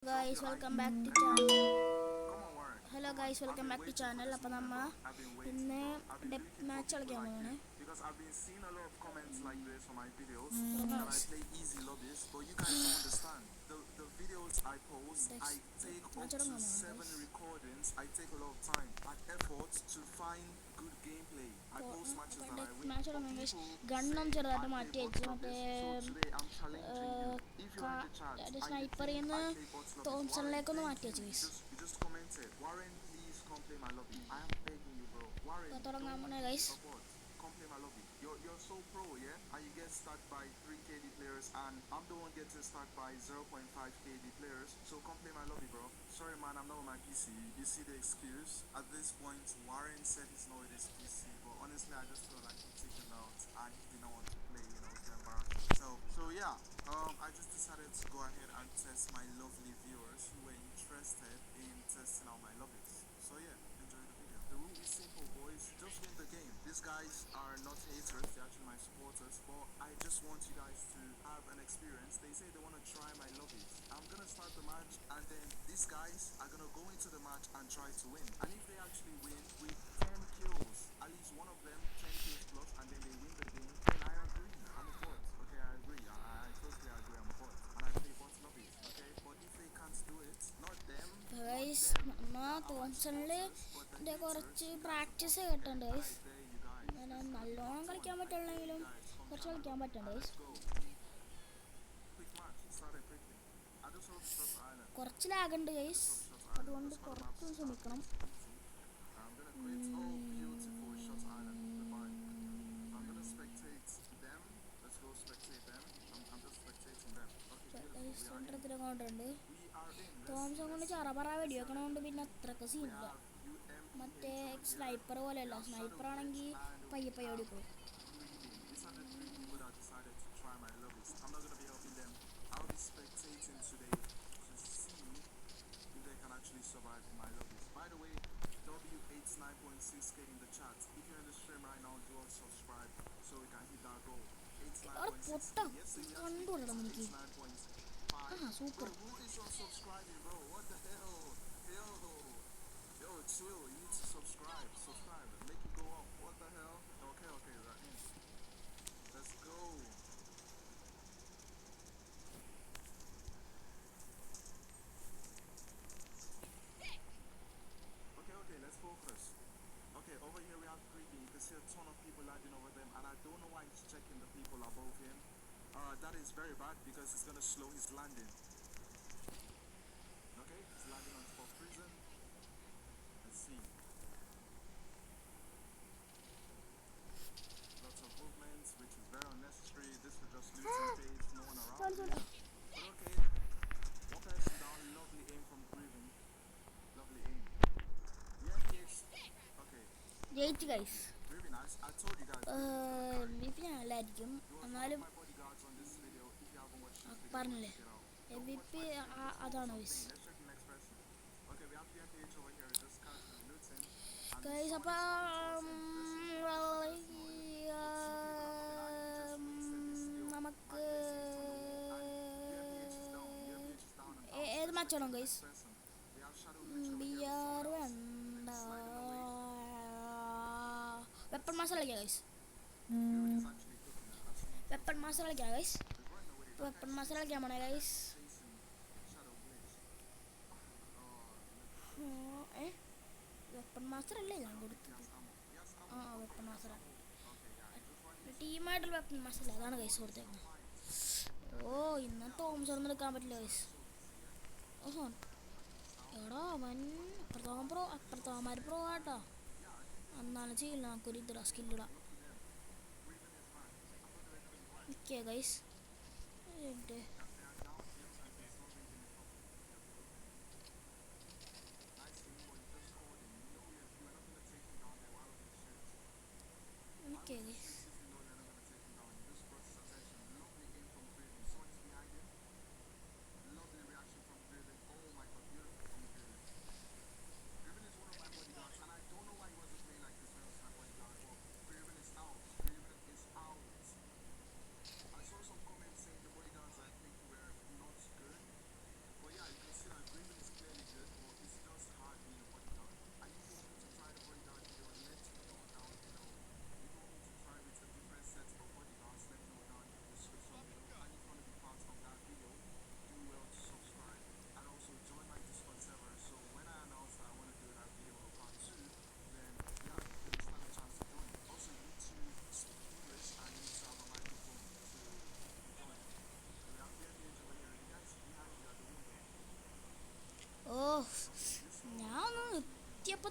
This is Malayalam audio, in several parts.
Guys, welcome back to channel. Hello guys, welcome back to channel. അപ്പോൾ നമ്മ ഇന്ന് ഡെപ്ത് മാച്ച് കളിക്കാൻ പോവാണ്. മാച്ച് തുടങ്ങുമ്പോൾ ഗണ്ണും ചെറുതായിട്ട് മാറ്റി വെച്ചു. മറ്റേ സ്നൈപ്പറിൽ നിന്ന് തോംസണിലേക്കൊന്ന് മാറ്റി വെച്ചു ഗൈസ്. തുടങ്ങാൻ പോണേ guys. You're so pro, yeah? And you get stuck by 3 KD players, and I'm the one getting stuck by 0.5 KD players. So come play my lobby, bro. Sorry, man, I'm not with my PC. You see the excuse? At this point, Warren said he's not with his PC, but honestly, I just feel like he took him out, and he didn't want to play, to embarrass himself. So yeah, I just decided to go ahead and test my lovely viewers who were interested in testing out my lobbies. So yeah, enjoy the video. The rule is simple, boys. Just win the game. These guys are not haters, they're actually my supporters, but I just want you guys to have an experience. They say they want to try my lobbies. I'm gonna start the match, and then these guys are gonna go into the match and try to win. And if they actually win with 10 kills, at least one of them 10 kills plus, and then they win the game, then I agree. I'm a bot. Okay, I agree. I totally agree. I'm a bot, and I play bot lobbies. Okay, but if they can't do it, not them. Guys, തോംസണില് കുറച്ച് പ്രാക്ടീസ് കിട്ടണ്ട ഗൈസ്. നല്ലോണം കളിക്കാൻ പറ്റുള്ളെങ്കിലും കുറച്ച് കളിക്കാൻ പറ്റണ്ട ഗൈസ്. കുറച്ച് ലാഗുണ്ട് ഗൈസ്, അതുകൊണ്ട് കുറച്ച് ശ്രമിക്കണം. കൊണ്ടുണ്ട് തോംസൺ കൊണ്ട് ചറപറ വെടിവെക്കണോണ്ട് പിന്നെ അത്രക്ക് സീനില്ല. മറ്റേ സ്നൈപ്പർ പോലെയല്ല, സ്നൈപ്പർ ആണെങ്കിൽ പയ്യെ പയ്യെ ഓടിക്കും. പൊട്ട കണ്ടുകൊള്ളണം എനിക്ക്. ആ super. Chill, you need to subscribe, make it go up. What the hell? Okay, right in. Let's go. Okay, let's focus. Okay, over here we have Creepy. You can see a ton of people landing over them, and I don't know why he's checking the people above him. That is very bad because it's gonna slow his landing. Okay, he's landing on top of prison. Let's see. Lots of movements, which is very unnecessary. This is just losing pace, no one around. But okay, one person down, lovely aim from Grievin. Lovely aim. Yeah, yes. Okay. Jeichu guys. Very nice. I told you guys. MVP ഞാനല്ലായിരിക്കും, എന്നാലും പറഞ്ഞില്ലേ MVP അതാണ് ഗൈസ്. ഗൈസ് അപ്പം നമുക്ക് ഏത് മാച്ചാണോ ഗൈസ്? BR വേണ്ട, വെപ്പൺ മാസ്റ്റർ കളിക്കാം ഗൈസ്. വെപ്പൺ മാസ്റ്റർ കളിക്കാം ഗൈസ്. വെപ്പൺ മാസ്റ്റർ കളിക്കാൻ പോണേ ഗൈസ്. വെപ്പൺ മാസ്റ്റർ അല്ലേ ഞാൻ കൊടുത്തത്? വെപ്പൺ മാസ്റ്റർ ടീമായിട്ടുള്ള വെപ്പൺ മാസ്റ്റർ അല്ല, അതാണ് ഗൈസ് കൊടുത്തേക്കുന്നത്. ഇന്ന് തോംസൺ ഒന്നും എടുക്കാൻ പറ്റില്ല ഗൈസ്. എടാ അവൻ അപ്പുറത്തവന്മാർ പ്രോ ആട്ടോ. എന്നാലും ചെയ്യില്ല, നമുക്കൊരു ഇതിടാ, സ്കില്ലിടാം. Okay guys, okay guys.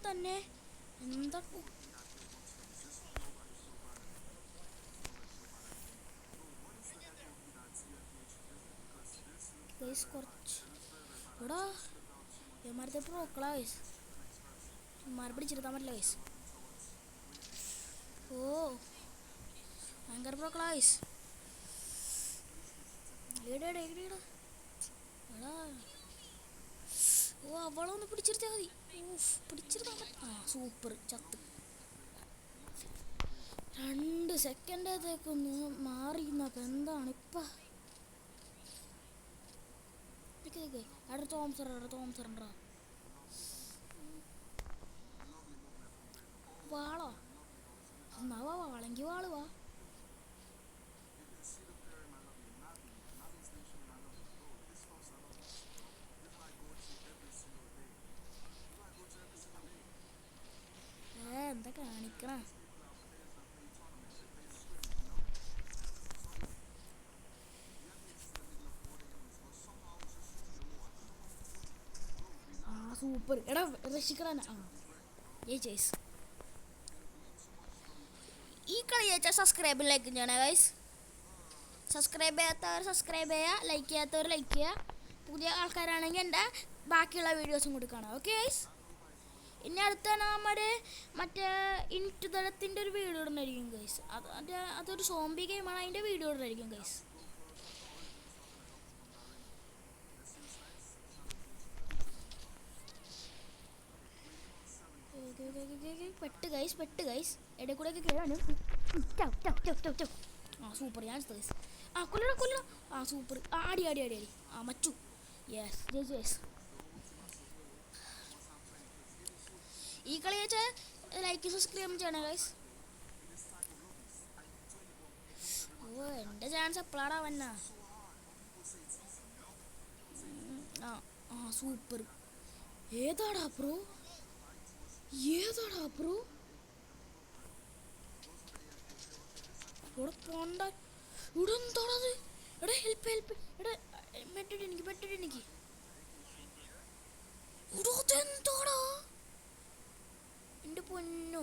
തന്നെ എന്താ ഗൈസ് കുറച്ച് എടാ ഇമാരത്തെ പ്രോക്കളാ ഗൈസ് ഇമാരെ പിടിച്ചെടുത്താൻ പറ്റില്ല ഗൈസ് ഓ ഭയങ്കര പ്രോക്കളാ ഗൈസ് എടാ എടാ ഓ അവളൊന്ന് പിടിച്ചെടുത്താൽ മതി പിടിച്ചെടുത്താൻ പറ്റും സൂപ്പർ ചത്ത് 2 സെക്കൻഡത്തേക്കൊന്ന് മാറിയിരുന്നപ്പോൾ എന്താണ് ഇപ്പം അവിടെ തോംസറുണ്ടാ വാളോ എന്നാ വാളെങ്കി വാള് വാ എന്താ കാണിക്കണ സൂപ്പർ എടാ രക്ഷിക്കണ ചേസ് ഈ കളി ചേച്ചാൽ സബ്സ്ക്രൈബ് ലൈക്ക് ചെയ്യണേ ഗൈസ് സബ്സ്ക്രൈബ് ചെയ്യാത്തവർ സബ്സ്ക്രൈബ് ചെയ്യുക ലൈക്ക് ചെയ്യാത്തവർ ലൈക്ക് ചെയ്യുക പുതിയ ആൾക്കാരാണെങ്കിൽ എൻ്റെ ബാക്കിയുള്ള വീഡിയോസും കൂടി കാണാം ഓക്കെ ഗൈസ് ഇനി അടുത്ത നമ്മൾ മറ്റേ ഇൻറ്റു തലത്തിൻ്റെ ഒരു വീഡിയോ ഇടുന്നതായിരിക്കും ഗൈസ് അതൊരു സോംബി ഗെയിമാണ് അതിൻ്റെ വീഡിയോ ഇടുന്നതായിരിക്കും ഗൈസ് പെട്ട് ഗൈസ് ഇടയിൽ കൂടെ ഒക്കെ കേറാനും സൂപ്പർ ഞാൻ ഗൈസ് കൊല്ലണം സൂപ്പർ അടി മച്ചു യെസ് ഈ കളി വെച്ചാൽ ലൈക്ക് സബ്സ്ക്രൈബ് ചെയ്യണേ ഗൈസ് ഓ എൻ്റെ ചാൻസ് എപ്പോഴാടാ വന്ന സൂപ്പർ ഏതാടാ ബ്രോ ഇവിടെ പോണ്ട ഇവിടെ എന്താണത് എടാ ഹെൽപ്പ് എടാ പെട്ടിട്ട് എന്താടാ എൻ്റെ പൊന്നോ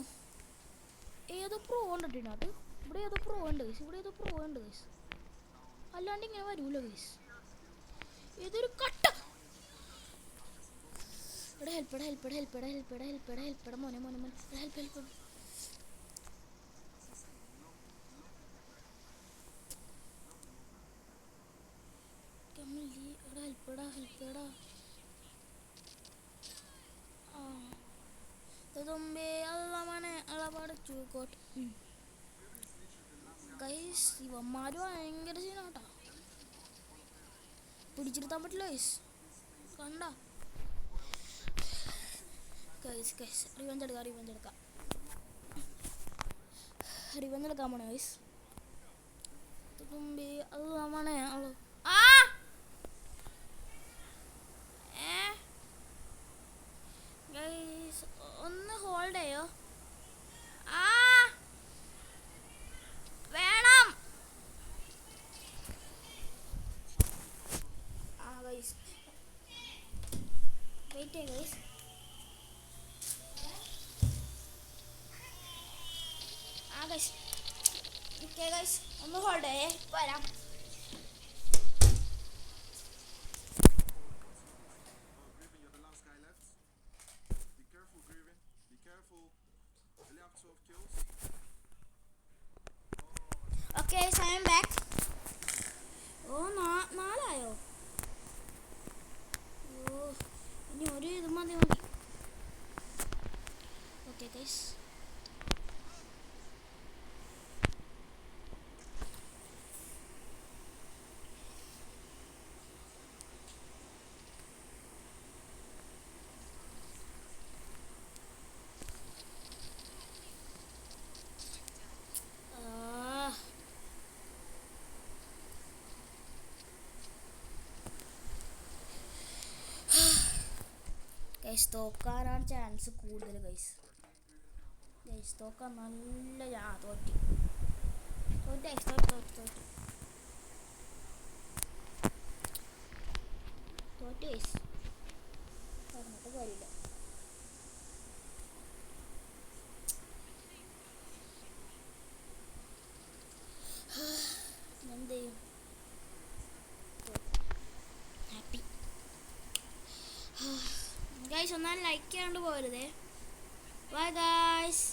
ഏതോ പ്രോ ഉണ്ടിട്ട് അത് ഇവിടെ ഏതോ പ്രോ ഉണ്ട് ഗൈസ് അല്ലാണ്ട് ഇങ്ങനെ വരൂല ഗൈസ് ഏതൊരു കട്ട എടാ ഹെൽപ്പെടാ മോനെ ഹെൽപ്പ് എടാ ഹെൽപ്പെടാ തുമ്പി അല്ല മോനെ അളപടച്ചു കോട്ട് ഗൈസ് ഇവന്മാര് ഭയങ്കര സീനാട്ടാ പിടിച്ചെടുത്താൻ പറ്റില്ല ഗൈസ് കണ്ട ഗൈസ് റിവെഞ്ച് എടുക്കാൻ പോണേ ഗൈസ് തുമ്പി അല്ല മോനെ ഗൈസ് ഒന്ന് ഹോൾഡ് ചെയ്യോ വേണം ഗൈസ് വെയിറ്റ് ചെയ്യ ഗൈസ് ഗൈസ് ഒന്ന് ഹോൾഡ് ചെയ്യേ വരാം ഓക്കെ ഐ ആം ബാക്ക് ഓ 4 ഓ ഇനി ഒരു ഇത് മതി ഓക്കെ ഗൈസ് ഗൈസ് തോക്കാനാണ് ചാൻസ് കൂടുതൽ ഗൈസ് തോക്കാൻ നല്ല തോറ്റ് ഗൈസ് പറഞ്ഞിട്ട് കാര്യമില്ല എന്നാൽ ലൈക്ക് ചെയ്യാണ്ട് പോരുതേ. Bye guys.